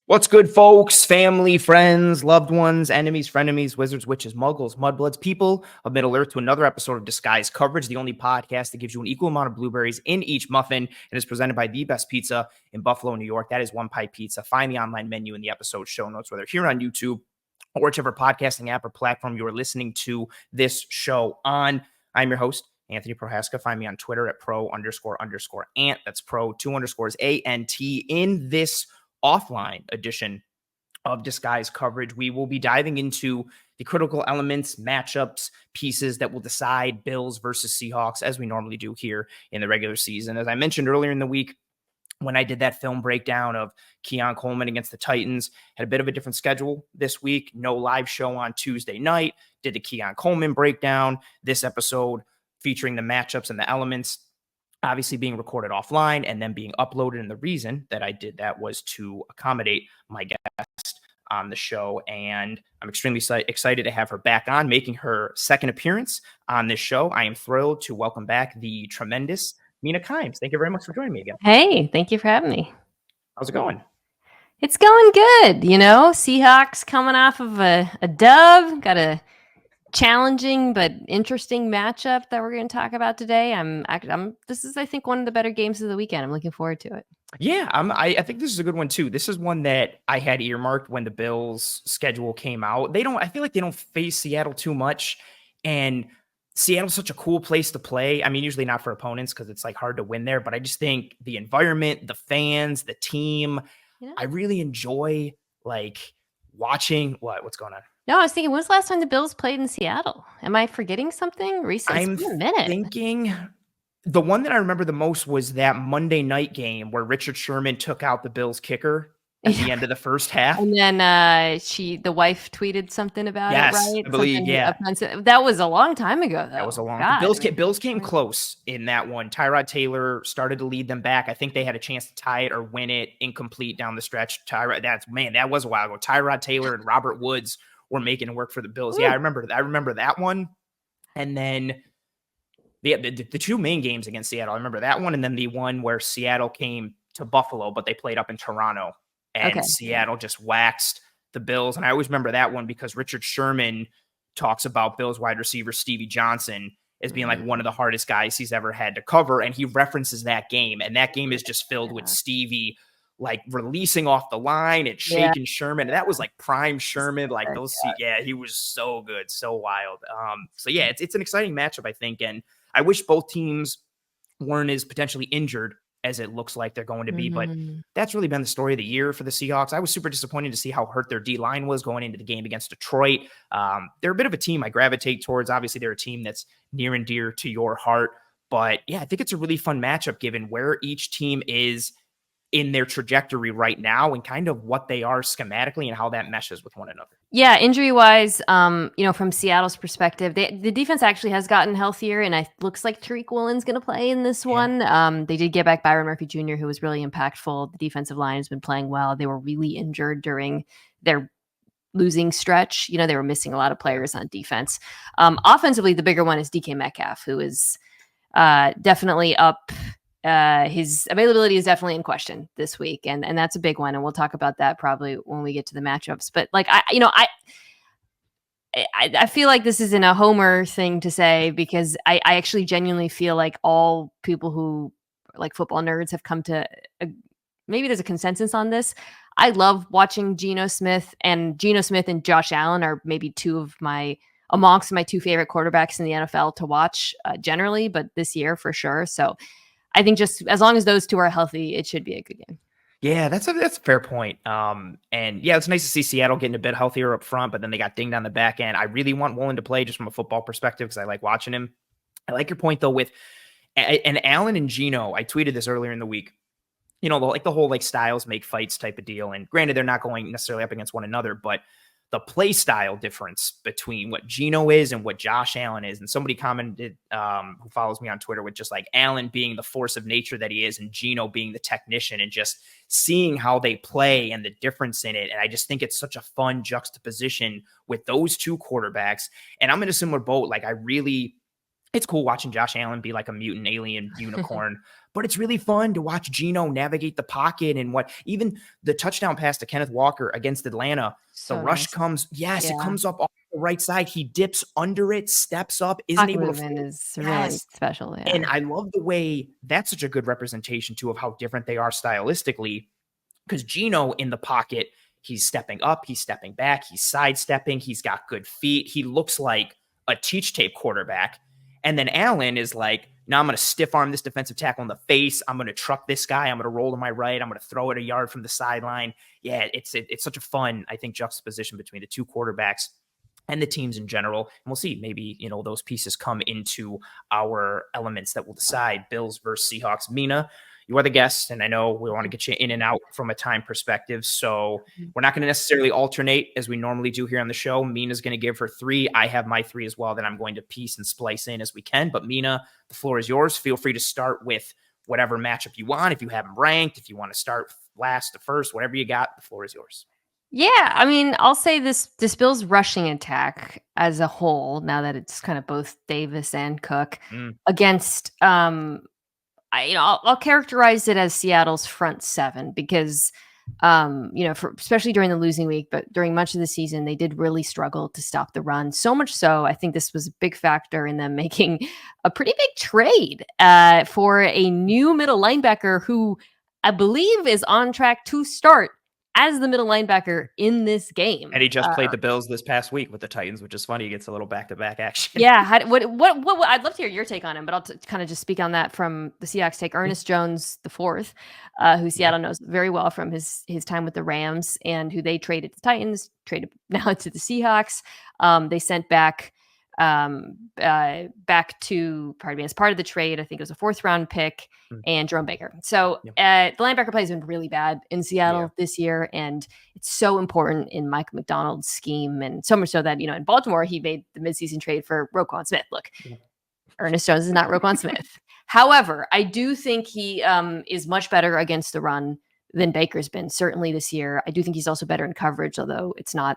What's good, folks? Family, friends, loved ones, enemies, frenemies, wizards, witches, muggles, mudbloods, people of Middle-earth to another episode of Disguise Coverage, the only podcast that gives you an equal amount of blueberries in each muffin and is presented by the best pizza in Buffalo, New York. That is One Pie Pizza. Find the online menu in the episode show notes, whether here on YouTube or whichever podcasting app or platform you are listening to this show on. I'm your host, Anthony Prohaska. Find me on Twitter at pro__ant. That's pro2_ANT. In this offline edition of Disguise Coverage, we will be diving into the critical elements, matchups, pieces that will decide Bills versus Seahawks, as we normally do here in the regular season. As I mentioned earlier in the week, when I did that film breakdown of Keon Coleman against the Titans, had a bit of a different schedule this week. No live show on Tuesday night. Did the Keon Coleman breakdown. This episode featuring the matchups and the elements obviously being recorded offline and then being uploaded. And the reason that I did that was to accommodate my guest on the show. And I'm extremely excited to have her back on, making her second appearance on this show. I am thrilled to welcome back the tremendous Mina Kimes. Thank you very much for joining me again. Hey, thank you for having me. How's it going? It's going good. You know, Seahawks coming off of a dub, got a challenging but interesting matchup that we're going to talk about today. This is, I think, one of the better games of the weekend. I'm looking forward to it. Yeah, I think this is a good one too. This is one that I had earmarked when the Bills schedule came out. I feel like they don't face Seattle too much, and Seattle's such a cool place to play. I mean, usually not for opponents because it's like hard to win there, but I just think the environment, the fans, the team, I really enjoy like watching what's going on. No, I was thinking, when's the last time the Bills played in Seattle? Am I forgetting something recent? I'm thinking the one that I remember the most was that Monday night game where Richard Sherman took out the Bills kicker at the end of the first half. And then the wife tweeted something about it, right? I believe, something yeah. offensive. That was a long time ago, though. That was a long time. Bills came close in that one. Tyrod Taylor started to lead them back. I think they had a chance to tie it or win it incomplete down the stretch. That was a while ago. Tyrod Taylor and Robert Woods were making it work for the Bills. Ooh. Yeah, I remember that one. And then the two main games against Seattle. I remember that one, and then the one where Seattle came to Buffalo, but they played up in Toronto. And Seattle just waxed the Bills. And I always remember that one because Richard Sherman talks about Bills wide receiver Stevie Johnson as being like one of the hardest guys he's ever had to cover. And he references that game. And that game is just filled with Stevie like releasing off the line and shaking Sherman. And that was like prime Sherman. Like he was so good, so wild. It's an exciting matchup, I think. And I wish both teams weren't as potentially injured as it looks like they're going to be. But that's really been the story of the year for the Seahawks. I was super disappointed to see how hurt their D-line was going into the game against Detroit. They're a bit of a team I gravitate towards. Obviously, they're a team that's near and dear to your heart. But yeah, I think it's a really fun matchup given where each team is in their trajectory right now and kind of what they are schematically and how that meshes with one another. Yeah, injury-wise, from Seattle's perspective, the defense actually has gotten healthier, and it looks like Tariq Woolen's going to play in this one. They did get back Byron Murphy Jr., who was really impactful. The defensive line has been playing well. They were really injured during their losing stretch. They were missing a lot of players on defense. Offensively, the bigger one is DK Metcalf, who is definitely up. His availability is definitely in question this week, and that's a big one, and we'll talk about that probably when we get to the matchups. But like I feel like this isn't a homer thing to say because I actually genuinely feel like all people who like football nerds have come to maybe there's a consensus on this. I love watching Geno Smith and Josh Allen are maybe amongst my two favorite quarterbacks in the NFL to watch generally, but this year for sure. So I think just as long as those two are healthy, it should be a good game. Yeah, that's a fair point. It's nice to see Seattle getting a bit healthier up front, but then they got dinged on the back end. I really want Woolen to play just from a football perspective because I like watching him. I like your point though with Allen and Geno. I tweeted this earlier in the week. The whole styles make fights type of deal. And granted, they're not going necessarily up against one another, but the play style difference between what Geno is and what Josh Allen is. And somebody commented who follows me on Twitter with just like Allen being the force of nature that he is and Geno being the technician and just seeing how they play and the difference in it. And I just think it's such a fun juxtaposition with those two quarterbacks. And I'm in a similar boat. Like I really it's cool watching Josh Allen be like a mutant alien unicorn, but it's really fun to watch Geno navigate the pocket and even the touchdown pass to Kenneth Walker against Atlanta. The So rush nice. comes, Yeah. it comes up off the right side. He dips under it, steps up, isn't Pocket able to movement is really yes. special. Yeah. And I love the way that's such a good representation too of how different they are stylistically. Because Geno in the pocket, he's stepping up, he's stepping back, he's sidestepping, he's got good feet. He looks like a teach tape quarterback. And then Allen is like, now I'm going to stiff arm this defensive tackle in the face. I'm going to truck this guy. I'm going to roll to my right. I'm going to throw it a yard from the sideline. Yeah, it's such a fun, I think, juxtaposition between the two quarterbacks and the teams in general. And we'll see, maybe, those pieces come into our elements that will decide Bills versus Seahawks. Mina, you are the guest, and I know we want to get you in and out from a time perspective. So we're not going to necessarily alternate as we normally do here on the show. Mina's going to give her 3. I have my 3 as well that I'm going to piece and splice in as we can. But Mina, the floor is yours. Feel free to start with whatever matchup you want. If you have them ranked, if you want to start last to first, whatever you got, the floor is yours. Yeah, I mean, I'll say this Bills rushing attack as a whole, now that it's kind of both Davis and Cook against I'll characterize it as Seattle's front 7 because especially during the losing week, but during much of the season, they did really struggle to stop the run. So much so, I think this was a big factor in them making a pretty big trade for a new middle linebacker who I believe is on track to start as the middle linebacker in this game. And he just played the Bills this past week with the Titans, which is funny. He gets a little back-to-back action. Yeah. What I'd love to hear your take on him, but I'll kind of just speak on that from the Seahawks take. Ernest Jones the fourth, who Seattle knows very well from his time with the Rams and who they traded to the Titans, traded now to the Seahawks. They sent back to, as part of the trade, I think it was a 4th round pick and Jerome Baker. So the linebacker play has been really bad in Seattle this year. And it's so important in Mike Macdonald's scheme. And so much so that, in Baltimore, he made the midseason trade for Roquan Smith. Look, Ernest Jones is not Roquan Smith. However, I do think he is much better against the run than Baker's been, certainly this year. I do think he's also better in coverage, although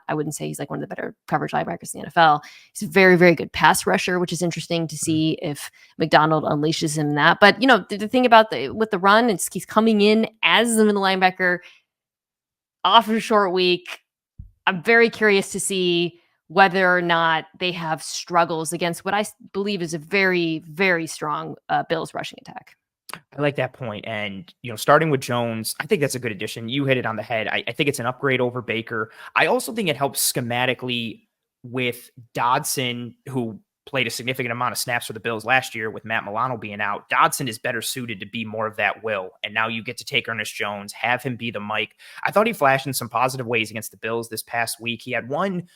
I wouldn't say he's like one of the better coverage linebackers in the NFL. He's a very, very good pass rusher, which is interesting to see if Macdonald unleashes him that. But, the thing about with the run, he's coming in as the middle linebacker off a short week. I'm very curious to see whether or not they have struggles against what I believe is a very, very strong Bills rushing attack. I like that point. And, starting with Jones, I think that's a good addition. You hit it on the head. I think it's an upgrade over Baker. I also think it helps schematically with Dodson, who played a significant amount of snaps for the Bills last year with Matt Milano being out. Dodson is better suited to be more of that will. And now you get to take Ernest Jones, have him be the Mike. I thought he flashed in some positive ways against the Bills this past week. He had one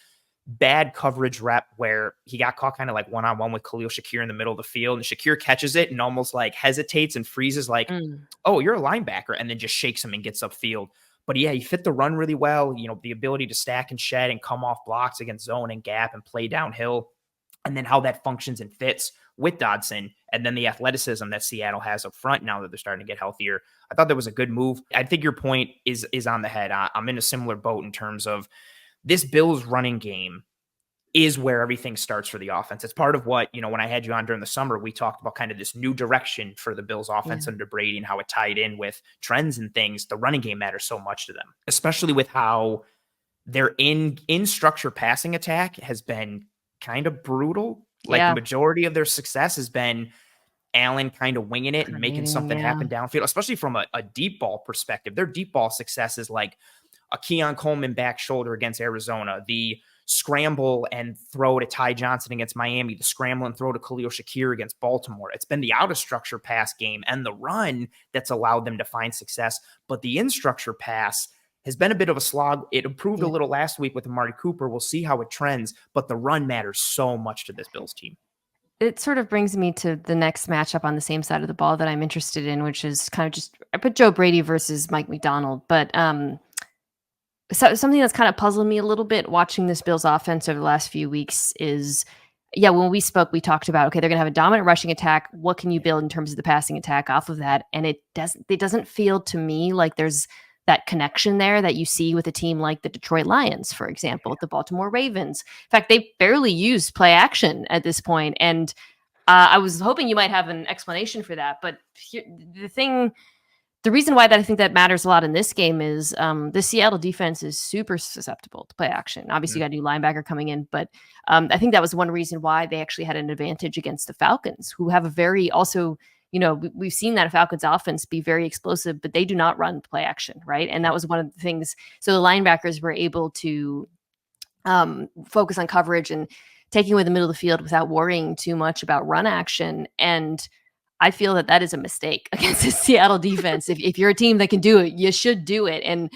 bad coverage rep where he got caught kind of like one-on-one with Khalil Shakir in the middle of the field, and Shakir catches it and almost like hesitates and freezes like, oh, you're a linebacker, and then just shakes him and gets upfield. But yeah, he fit the run really well. The ability to stack and shed and come off blocks against zone and gap and play downhill, and then how that functions and fits with Dodson, and then the athleticism that Seattle has up front now that they're starting to get healthier. I thought that was a good move. I think your point is on the head. I'm in a similar boat in terms of this Bills running game is where everything starts for the offense. It's part of what, when I had you on during the summer, we talked about kind of this new direction for the Bills offense under Brady and how it tied in with trends and things. The running game matters so much to them, especially with how their in structure passing attack has been kind of brutal. Like the majority of their success has been Allen kind of winging it and making something happen downfield, especially from a deep ball perspective. Their deep ball success is like a Keon Coleman back shoulder against Arizona, the scramble and throw to Ty Johnson against Miami, the scramble and throw to Khalil Shakir against Baltimore. It's been the out of structure pass game and the run that's allowed them to find success. But the in structure pass has been a bit of a slog. It improved a little last week with Amari Cooper. We'll see how it trends, but the run matters so much to this Bills team. It sort of brings me to the next matchup on the same side of the ball that I'm interested in, which is kind of I put Joe Brady versus Mike Macdonald, but so something that's kind of puzzled me a little bit watching this Bills offense over the last few weeks is, when we spoke, we talked about, okay, they're going to have a dominant rushing attack. What can you build in terms of the passing attack off of that? And it doesn't feel to me like there's that connection there that you see with a team like the Detroit Lions, for example, the Baltimore Ravens. In fact, they barely use play action at this point. And I was hoping you might have an explanation for that, but the reason why that I think that matters a lot in this game is the Seattle defense is super susceptible to play action. Obviously, you got a new linebacker coming in, but I think that was one reason why they actually had an advantage against the Falcons, who have a very also, we've seen that Falcons offense be very explosive, but they do not run play action, right? And that was one of the things. So the linebackers were able to focus on coverage and taking away the middle of the field without worrying too much about run action. And I feel that is a mistake against the Seattle defense. If you're a team that can do it, you should do it. And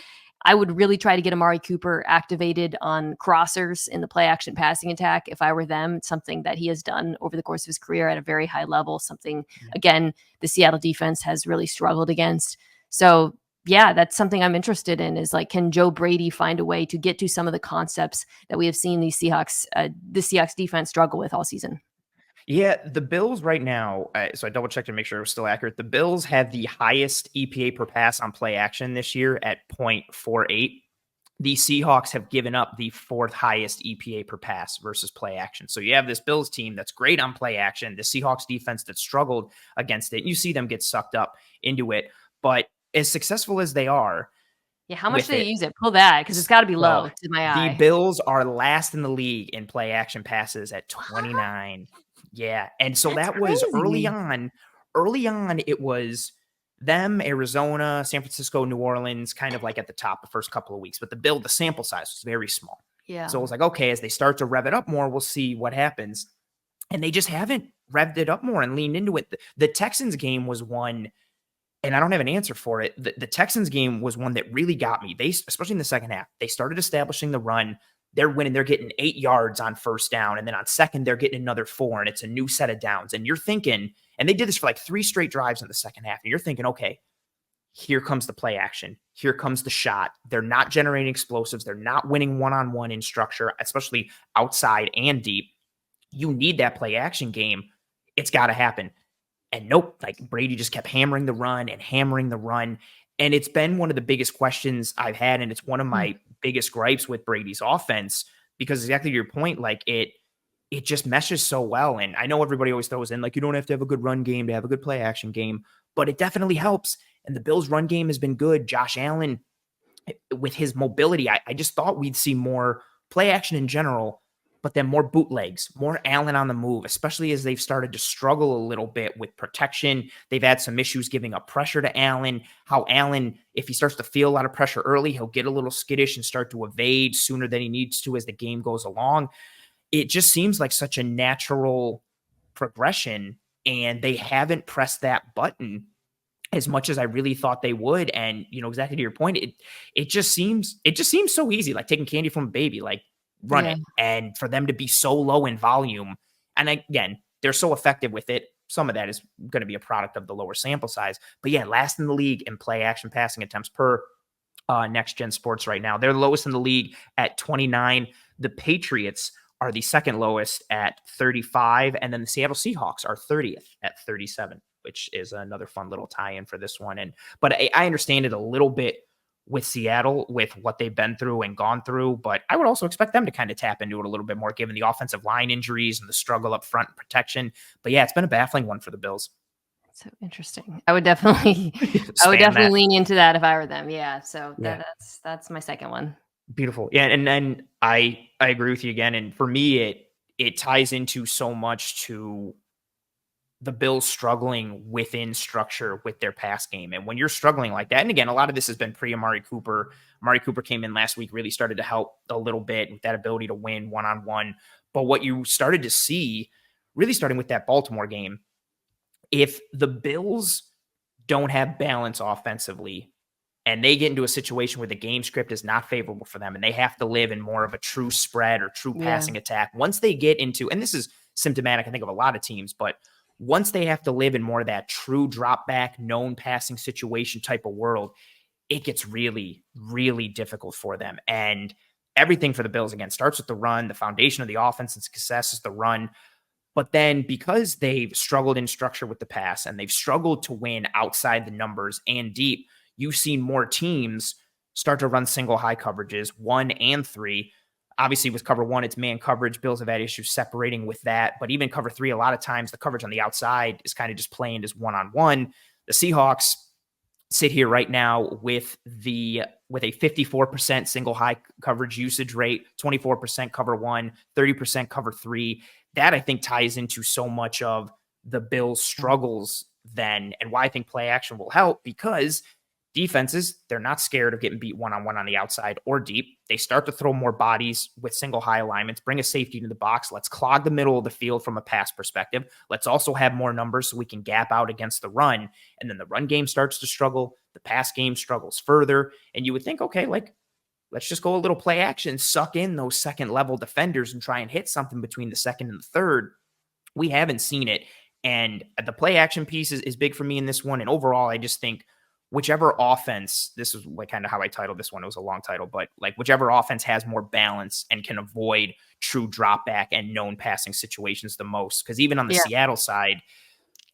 I would really try to get Amari Cooper activated on crossers in the play action passing attack. If I were them, it's something that he has done over the course of his career at a very high level, something, again, the Seattle defense has really struggled against. So yeah, that's something I'm interested in, is like, can Joe Brady find a way to get to some of the concepts that we have seen the Seahawks defense struggle with all season? Yeah, the Bills right now, so I double checked to make sure it was still accurate. The Bills have the highest EPA per pass on play action this year at 0.48. The Seahawks have given up the fourth highest EPA per pass versus play action. So you have this Bills team that's great on play action, the Seahawks defense that struggled against it. You see them get sucked up into it. But as successful as they are, yeah, how much do they use it? Pull that, because it's got to be low to my eye. The Bills are last in the league in play action passes at 29. Yeah, and so that was early on. Early on, it was them, Arizona, San Francisco, New Orleans, kind of like at the top the first couple of weeks. But the sample size was very small. Yeah. So it was like, okay, as they start to rev it up more, we'll see what happens. And they just haven't revved it up more and leaned into it. The Texans game was one, and I don't have an answer for it. The Texans game was one that really got me. They, especially in the second half, they started establishing the run. They're winning. They're getting 8 yards on first down. And then on second, they're getting another 4. And it's a new set of downs. And you're thinking, and they did this for like 3 straight drives in the second half. And you're thinking, okay, here comes the play action. Here comes the shot. They're not generating explosives. They're not winning one-on-one in structure, especially outside and deep. You need that play action game. It's got to happen. And nope, like Brady just kept hammering the run and hammering the run. And it's been one of the biggest questions I've had. And it's one of my biggest gripes with Brady's offense, because exactly to your point, like it just meshes so well. And I know everybody always throws in, like, you don't have to have a good run game to have a good play action game, but it definitely helps. And the Bills' run game has been good. Josh Allen, with his mobility, I just thought we'd see more play action in general, but then more bootlegs, more Allen on the move, especially as they've started to struggle a little bit with protection. They've had some issues giving up pressure to Allen. How Allen, if he starts to feel a lot of pressure early, he'll get a little skittish and start to evade sooner than he needs to as the game goes along. It just seems like such a natural progression, and they haven't pressed that button as much as I really thought they would. And, exactly to your point, it just seems so easy, like taking candy from a baby, like, run it, and for them to be so low in volume. And again, they're so effective with it. Some of that is going to be a product of the lower sample size, but yeah, last in the league in play action passing attempts per Next Gen Sports right now. They're lowest in the league at 29. The Patriots are the second lowest at 35. And then the Seattle Seahawks are 30th at 37, which is another fun little tie-in for this one. But I understand it a little bit with Seattle, with what they've been through and gone through, but I would also expect them to kind of tap into it a little bit more, given the offensive line injuries and the struggle up front and protection. But yeah, it's been a baffling one for the Bills. So interesting. I would definitely lean into that if I were them. Yeah. So that's my second one. Beautiful. Yeah. And then I agree with you again. And for me, it ties into so much to the Bills struggling within structure with their pass game. And when you're struggling like that, and again, a lot of this has been pre-Amari Cooper. Amari Cooper came in last week, really started to help a little bit with that ability to win one-on-one. But what you started to see, really starting with that Baltimore game, if the Bills don't have balance offensively and they get into a situation where the game script is not favorable for them and they have to live in more of a true spread or true passing attack, once they get into, and this is symptomatic, I think, of a lot of teams, but once they have to live in more of that true drop back, known passing situation type of world, it gets really, really difficult for them. And everything for the Bills, again, starts with the run. The foundation of the offense and success is the run. But then because they've struggled in structure with the pass and they've struggled to win outside the numbers and deep, you've seen more teams start to run single high coverages, 1 and 3. Obviously, with cover 1, it's man coverage. Bills have had issues separating with that. But even cover 3, a lot of times the coverage on the outside is kind of just playing as one-on-one. The Seahawks sit here right now with a 54% single high coverage usage rate, 24% cover 1, 30% cover 3. That, I think, ties into so much of the Bills' struggles then, and why I think play action will help, because defenses, they're not scared of getting beat one-on-one on the outside or deep. They start to throw more bodies with single high alignments, bring a safety into the box. Let's clog the middle of the field from a pass perspective. Let's also have more numbers so we can gap out against the run. And then the run game starts to struggle. The pass game struggles further. And you would think, okay, like, let's just go a little play action, suck in those second level defenders and try and hit something between the second and the third. We haven't seen it. And the play action piece is big for me in this one. And overall, I just think whichever offense, this is like kind of how I titled this one. It was a long title, but like whichever offense has more balance and can avoid true drop back and known passing situations the most. Because even on the Seattle side,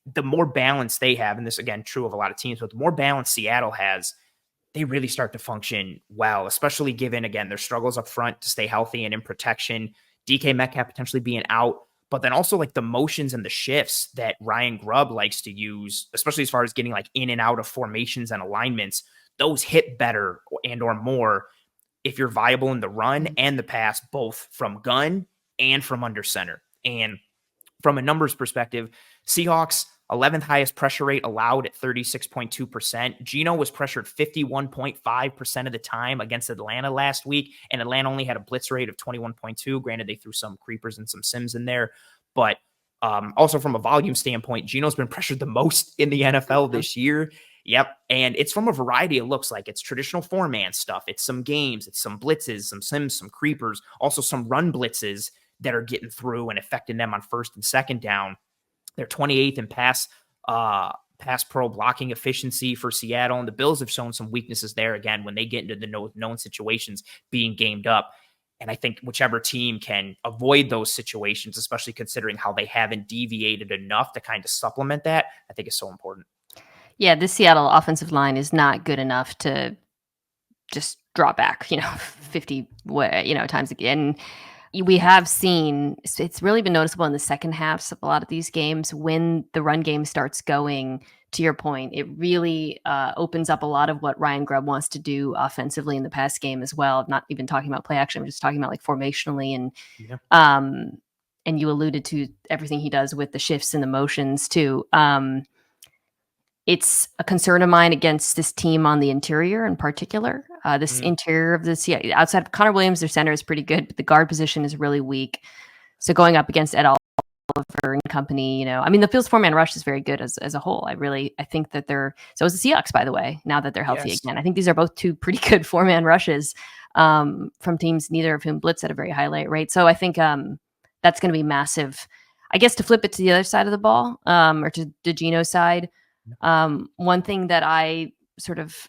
the more balance they have, and this again, true of a lot of teams, but the more balance Seattle has, they really start to function well, especially given, again, their struggles up front to stay healthy and in protection, DK Metcalf potentially being out, but then also like the motions and the shifts that Ryan Grubb likes to use, especially as far as getting like in and out of formations and alignments, those hit better and or more if you're viable in the run and the pass, both from gun and from under center. And from a numbers perspective, Seahawks 11th highest pressure rate allowed at 36.2%. Geno was pressured 51.5% of the time against Atlanta last week, and Atlanta only had a blitz rate of 21.2. Granted, they threw some creepers and some sims in there, but also from a volume standpoint, Geno's been pressured the most in the NFL this year. Yep, and it's from a variety of looks. Like, it's traditional four-man stuff. It's some games. It's some blitzes, some sims, some creepers, also some run blitzes that are getting through and affecting them on first and second down. They're 28th in pass pro blocking efficiency for Seattle, and the Bills have shown some weaknesses there again when they get into the known situations being gamed up. And I think whichever team can avoid those situations, especially considering how they haven't deviated enough to kind of supplement that, I think is so important. Yeah, this Seattle offensive line is not good enough to just drop back, 50 times again. We have seen, it's really been noticeable in the second halves of a lot of these games when the run game starts going, to your point, it really opens up a lot of what Ryan Grubb wants to do offensively in the pass game as well. I'm not even talking about play action. I'm just talking about like formationally and you alluded to everything he does with the shifts and the motions too. It's a concern of mine against this team on the interior in particular. This interior of the outside of Connor Williams, their center is pretty good, but the guard position is really weak. So going up against Ed Oliver and company, the Bills 4-man rush is very good as a whole. I think that so is the Seahawks, by the way, now that they're healthy again. I think these are both two pretty good 4-man rushes from teams, neither of whom blitz at a very high rate. So I think that's going to be massive. I guess to flip it to the other side of the ball, or to the Geno side, one thing that I sort of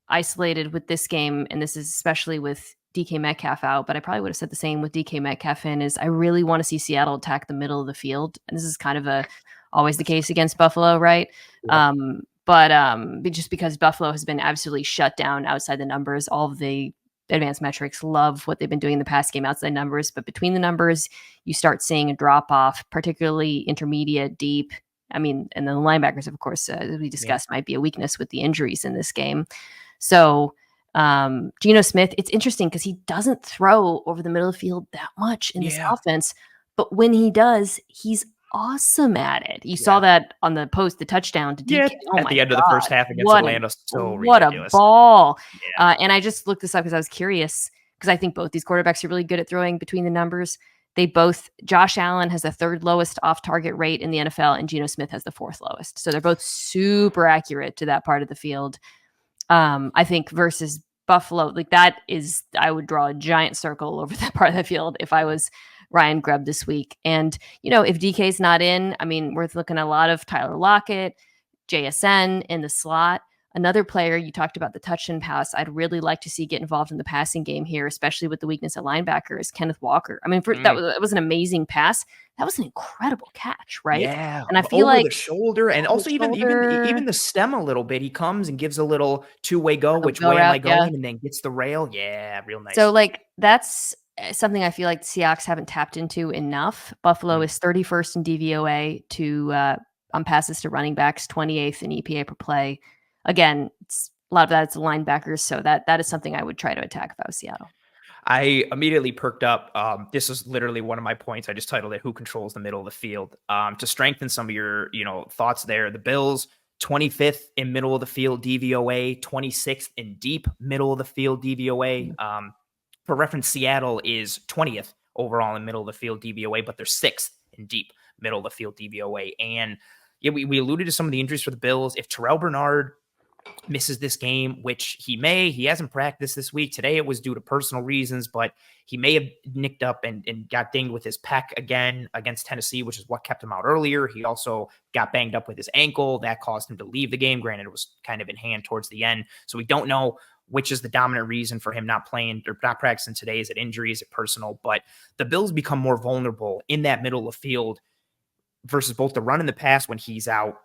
isolated with this game, and this is especially with DK Metcalf out, but I probably would have said the same with DK Metcalf in, is I really want to see Seattle attack the middle of the field. And this is kind of always the case against Buffalo, right? Yeah. But just because Buffalo has been absolutely shut down outside the numbers, all of the advanced metrics love what they've been doing in the past game outside numbers, but between the numbers, you start seeing a drop off, particularly intermediate, deep. And then the linebackers, of course, as we discussed, might be a weakness with the injuries in this game. So Geno Smith, it's interesting because he doesn't throw over the middle of the field that much in this offense, but when he does, he's awesome at it. You saw that on the touchdown to DK. At the end of the first half against Atlanta. So what ridiculous. A ball. Yeah. And I just looked this up because I was curious, because I think both these quarterbacks are really good at throwing between the numbers. Josh Allen has the third lowest off-target rate in the NFL, and Geno Smith has the fourth lowest. So they're both super accurate to that part of the field. I think versus Buffalo, I would draw a giant circle over that part of the field if I was Ryan Grubb this week. And, if DK's not in, we're looking at a lot of Tyler Lockett, JSN in the slot. Another player, you talked about the touch and pass, I'd really like to see get involved in the passing game here, especially with the weakness at linebacker, is Kenneth Walker. That was an amazing pass. That was an incredible catch, right? Yeah, and I feel over like the shoulder, and also even the stem a little bit. He comes and gives a little two-way go. Which way am I going? And then gets the rail. Yeah, real nice. So that's something I feel like the Seahawks haven't tapped into enough. Buffalo Mm. is 31st in DVOA to on passes to running backs, 28th in EPA per play. Again, a lot of that is linebackers, so that is something I would try to attack if I was Seattle. I immediately perked up. This is literally one of my points. I just titled it "Who Controls the Middle of the Field." To strengthen some of your, thoughts there. The Bills, 25th in middle of the field DVOA, 26th in deep middle of the field DVOA. For reference, Seattle is 20th overall in middle of the field DVOA, but they're 6th in deep middle of the field DVOA. And yeah, we alluded to some of the injuries for the Bills. If Terrell Bernard misses this game, which he hasn't practiced this week. Today it was due to personal reasons, but he may have nicked up and got dinged with his pec again against Tennessee, which is what kept him out earlier. He also got banged up with his ankle. That caused him to leave the game. Granted, it was kind of in hand towards the end. So we don't know which is the dominant reason for him not playing or not practicing today. Is it injury? Is it personal? But the Bills become more vulnerable in that middle of the field versus both the run and the pass when he's out,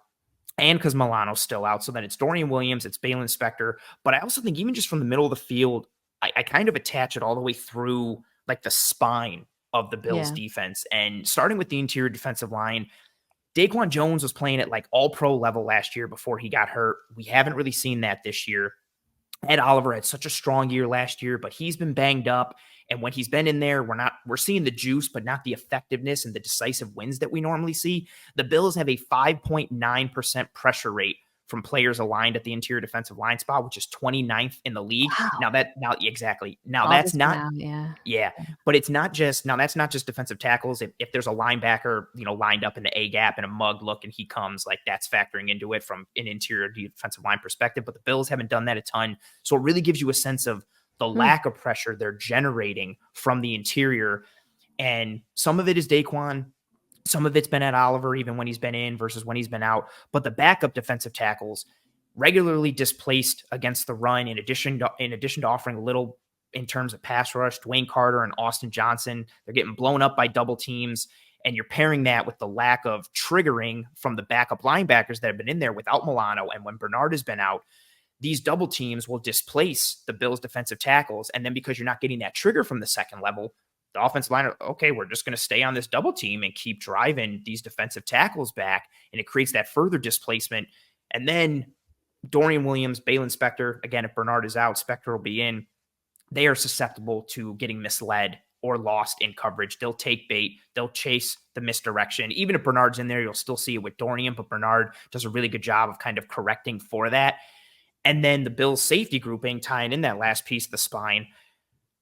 and because Milano's still out. So then it's Dorian Williams, it's Balin Spector. But I also think even just from the middle of the field, I kind of attach it all the way through like the spine of the Bills defense. And starting with the interior defensive line, Daquan Jones was playing at like all pro level last year before he got hurt. We haven't really seen that this year. Ed Oliver had such a strong year last year, but he's been banged up. And when he's been in there, we're seeing the juice, but not the effectiveness and the decisive wins that we normally see. The Bills have a 5.9% pressure rate from players aligned at the interior defensive line spot, which is 29th in the league. Wow. Exactly. Now All that's this not, now, yeah. yeah, but it's not just, now that's not just defensive tackles. If there's a linebacker, lined up in the A gap and a mug look and he comes, like that's factoring into it from an interior defensive line perspective, but the Bills haven't done that a ton. So it really gives you a sense of the lack of pressure they're generating from the interior. And some of it is Daquan. Some of it's been at Oliver, even when he's been in versus when he's been out. But the backup defensive tackles regularly displaced against the run, in addition to offering a little in terms of pass rush. Dwayne Carter and Austin Johnson, they're getting blown up by double teams. And you're pairing that with the lack of triggering from the backup linebackers that have been in there without Milano. And when Bernard has been out, these double teams will displace the Bills' defensive tackles. And then because you're not getting that trigger from the second level, the offensive line, okay, we're just going to stay on this double team and keep driving these defensive tackles back. And it creates that further displacement. And then Dorian Williams, Balin Spector, again, if Bernard is out, Spector will be in. They are susceptible to getting misled or lost in coverage. They'll take bait. They'll chase the misdirection. Even if Bernard's in there, you'll still see it with Dorian, but Bernard does a really good job of kind of correcting for that. And then the Bills safety grouping, tying in that last piece of the spine,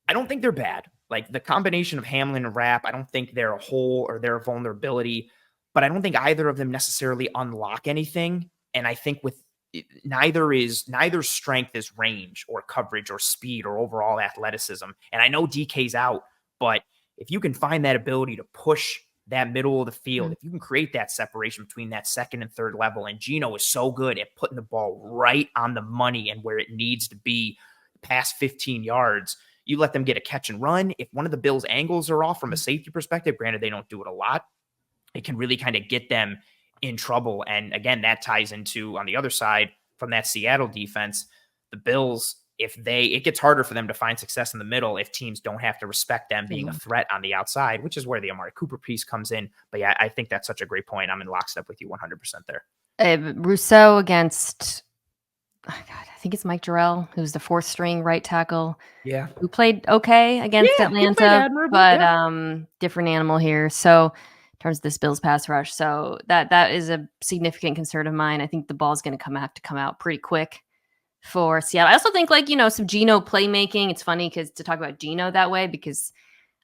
I don't think they're bad. Like the combination of Hamlin and Rapp, I don't think they're a hole or they're a vulnerability, but I don't think either of them necessarily unlock anything. And I think with neither's strength is range or coverage or speed or overall athleticism. And I know DK's out, but if you can find that ability to push that middle of the field, if you can create that separation between that second and third level, and Geno is so good at putting the ball right on the money and where it needs to be past 15 yards, you let them get a catch and run. If one of the Bills' angles are off from a safety perspective, granted they don't do it a lot, it can really kind of get them in trouble. And again, that ties into, on the other side from that Seattle defense, the Bills, it gets harder for them to find success in the middle if teams don't have to respect them being a threat on the outside, which is where the Amari Cooper piece comes in. But yeah, I think that's such a great point. I'm in lockstep with you 100% there. Rousseau against, I think it's Mike Jarrell, who's the fourth string right tackle. Yeah. Who played okay against Atlanta, but different animal here. So in terms of this Bills pass rush, so that is a significant concern of mine. I think the ball's going to have to come out pretty quick for Seattle. I also think some Geno playmaking. It's funny to talk about Geno that way because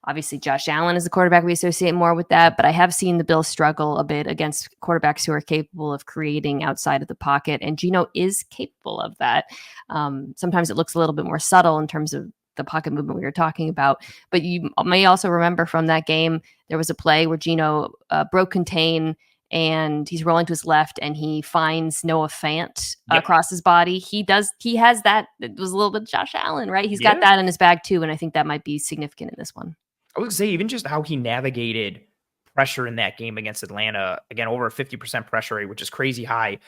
obviously Josh Allen is the quarterback we associate more with that, but I have seen the Bills struggle a bit against quarterbacks who are capable of creating outside of the pocket, and Geno is capable of that. Sometimes it looks a little bit more subtle in terms of the pocket movement we were talking about, but you may also remember from that game, there was a play where Geno broke contain and he's rolling to his left and he finds Noah Fant across his body. He has that. It was a little bit Josh Allen, right? He's got that in his bag too. And I think that might be significant in this one. I would say even just how he navigated pressure in that game against Atlanta, again, over a 50% pressure rate, which is crazy high.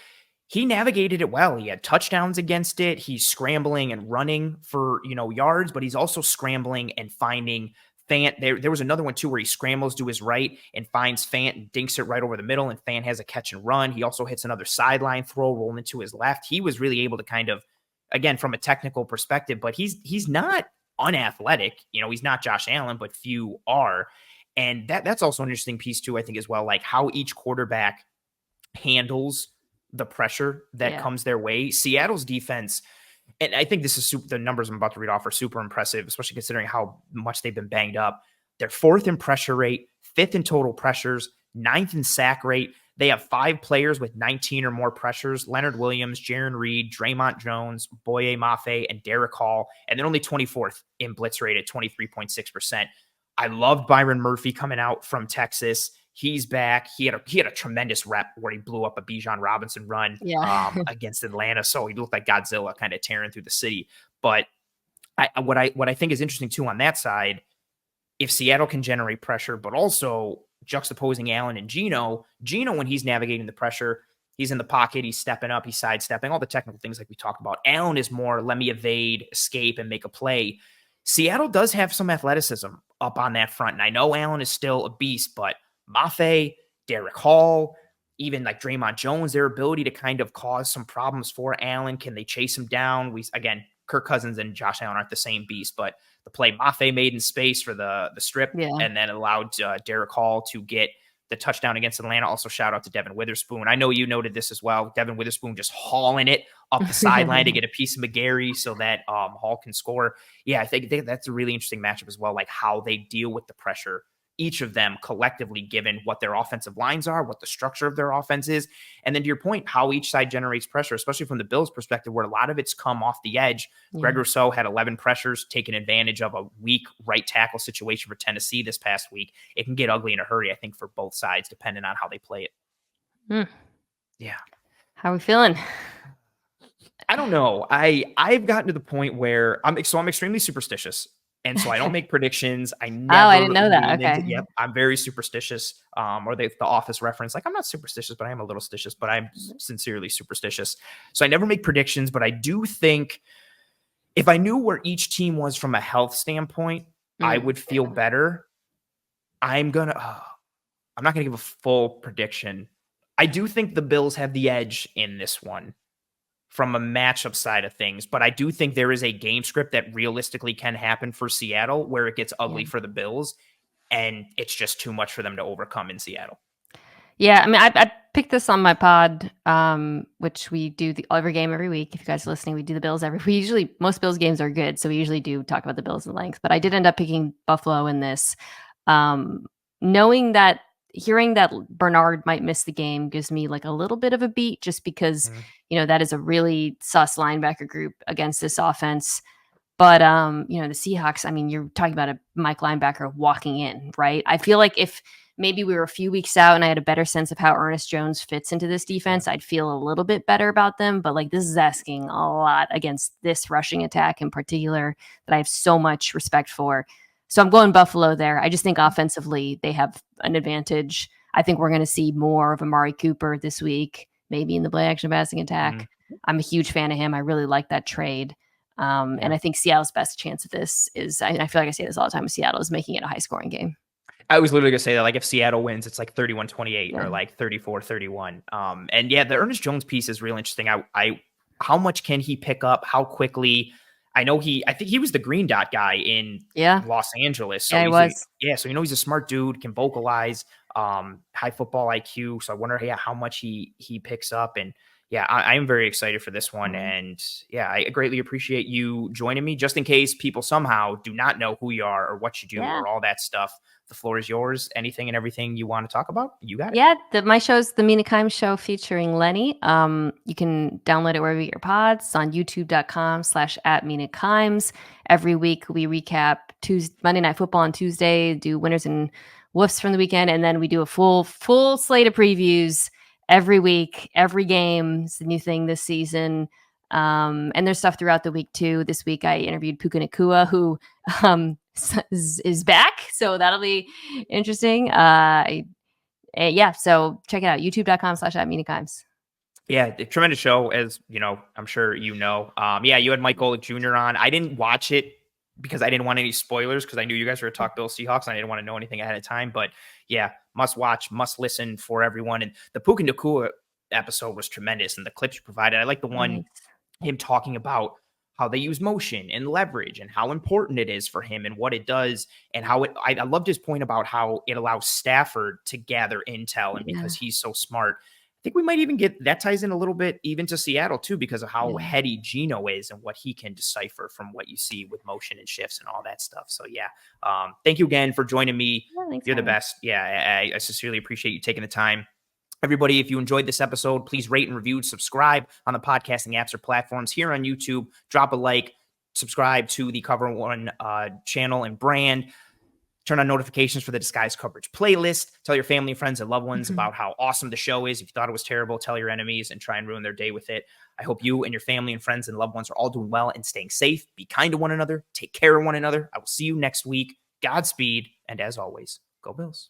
He navigated it well. He had touchdowns against it. He's scrambling and running for, yards, but he's also scrambling and finding Fant, there was another one too where he scrambles to his right and finds Fant and dinks it right over the middle, and Fant has a catch and run. He also hits another sideline throw rolling to his left. He was really able to kind of, again, from a technical perspective, but he's not unathletic. He's not Josh Allen, but few are. And that's also an interesting piece too, I think, as well, like how each quarterback handles the pressure that comes their way. Seattle's defense, and I think this is the numbers I'm about to read off are super impressive, especially considering how much they've been banged up. They're 4th in pressure rate, 5th in total pressures, 9th in sack rate. They have 5 players with 19 or more pressures: Leonard Williams, Jaron Reed, Draymond Jones, Boye Mafe, and Derek Hall. And then only 24th in blitz rate at 23.6%. I loved Byron Murphy coming out from Texas. He's back. He had a tremendous rep where he blew up a Bijan Robinson run against Atlanta. So he looked like Godzilla kind of tearing through the city. But what I think is interesting too on that side, if Seattle can generate pressure, but also juxtaposing Allen and Geno, when he's navigating the pressure, he's in the pocket, he's stepping up, he's sidestepping, all the technical things like we talked about. Allen is more, let me evade, escape, and make a play. Seattle does have some athleticism up on that front. And I know Allen is still a beast, but Mafe, Derek Hall, even like Draymond Jones, their ability to kind of cause some problems for Allen. Can they chase him down? Again, Kirk Cousins and Josh Allen aren't the same beast, but the play Mafe made in space for the strip and then allowed Derek Hall to get the touchdown against Atlanta. Also, shout out to Devin Witherspoon. I know you noted this as well. Devin Witherspoon just hauling it up the sideline to get a piece of McGarry so that Hall can score. Yeah, I think that's a really interesting matchup as well, like how they deal with the pressure, each of them collectively, given what their offensive lines are, what the structure of their offense is. And then to your point, how each side generates pressure, especially from the Bills' perspective, where a lot of it's come off the edge. Greg Rousseau had 11 pressures, taking advantage of a weak right tackle situation for Tennessee this past week. It can get ugly in a hurry, I think, for both sides, depending on how they play it. Yeah. How are we feeling? I don't know. I've gotten to the point where I'm extremely superstitious. And so I don't make predictions. I didn't know that. Okay. Yep. I'm very superstitious. Or the Office reference. Like, I'm not superstitious, but I am a little stitious, but I'm sincerely superstitious. So I never make predictions, but I do think if I knew where each team was from a health standpoint, I would feel better. I'm not going to give a full prediction. I do think the Bills have the edge in this one from a matchup side of things, but I do think there is a game script that realistically can happen for Seattle where it gets ugly for the Bills, and it's just too much for them to overcome in Seattle. Yeah, I mean, I picked this on my pod, which we do every game every week. If you guys are listening, we do the Bills most Bills games are good, so we usually do talk about the Bills in length, but I did end up picking Buffalo in this. Hearing that Bernard might miss the game gives me like a little bit of a beat, just because, that is a really sus linebacker group against this offense. But, the Seahawks, I mean, you're talking about a Mike linebacker walking in, right? I feel like if maybe we were a few weeks out and I had a better sense of how Ernest Jones fits into this defense, I'd feel a little bit better about them. But like, this is asking a lot against this rushing attack in particular that I have so much respect for. So I'm going Buffalo there. I just think offensively they have an advantage. I think we're going to see more of Amari Cooper this week, maybe in the play action passing attack. I'm a huge fan of him. I really like that trade. And I think Seattle's best chance of this is, I feel like I say this all the time, Seattle is making it a high scoring game. I was literally going to say that, like, if Seattle wins, it's like 31-28 or like 34-31. And yeah, the Ernest Jones piece is real interesting. How much can he pick up? How quickly? I think he was the green dot guy in Los Angeles. So he was. So he's a smart dude, can vocalize, high football IQ. So I wonder, how much he picks up. And I am very excited for this one. And I greatly appreciate you joining me. Just in case people somehow do not know who you are or what you do or all that stuff, the floor is yours. Anything and everything you want to talk about, you got it. Yeah, my show's the Mina Kimes Show featuring Lenny. You can download it wherever you get your pods. It's on youtube.com/@Mina Kimes. Every week we recap Monday Night Football on Tuesday, do winners and woofs from the weekend, and then we do a full slate of previews every week, every game. It's a new thing this season. And there's stuff throughout the week too. This week I interviewed Puka Nacua, who is back. So that'll be interesting. So check it out. youtube.com/@Mina Kimes. Yeah, tremendous show, as I'm sure you know. You had Mike Golick Jr. on. I didn't watch it because I didn't want any spoilers because I knew you guys were going to talk Bills Seahawks and I didn't want to know anything ahead of time. But yeah, must watch, must listen for everyone. And the Puka Nacua episode was tremendous, and the clips you provided. I like the one Nice. him talking about how they use motion and leverage and how important it is for him and what it does and how I loved his point about how it allows Stafford to gather intel, and because he's so smart. I think we might even get that ties in a little bit even to Seattle too, because of how heady Geno is and what he can decipher from what you see with motion and shifts and all that stuff. So yeah, thank you again for joining me. You're the best. Yeah, I sincerely appreciate you taking the time. Everybody, if you enjoyed this episode, please rate and review, subscribe on the podcasting apps or platforms here on YouTube. Drop a like, subscribe to the Cover One channel and brand. Turn on notifications for the Disguise Coverage playlist. Tell your family, friends, and loved ones about how awesome the show is. If you thought it was terrible, tell your enemies and try and ruin their day with it. I hope you and your family and friends and loved ones are all doing well and staying safe. Be kind to one another. Take care of one another. I will see you next week. Godspeed. And as always, go Bills.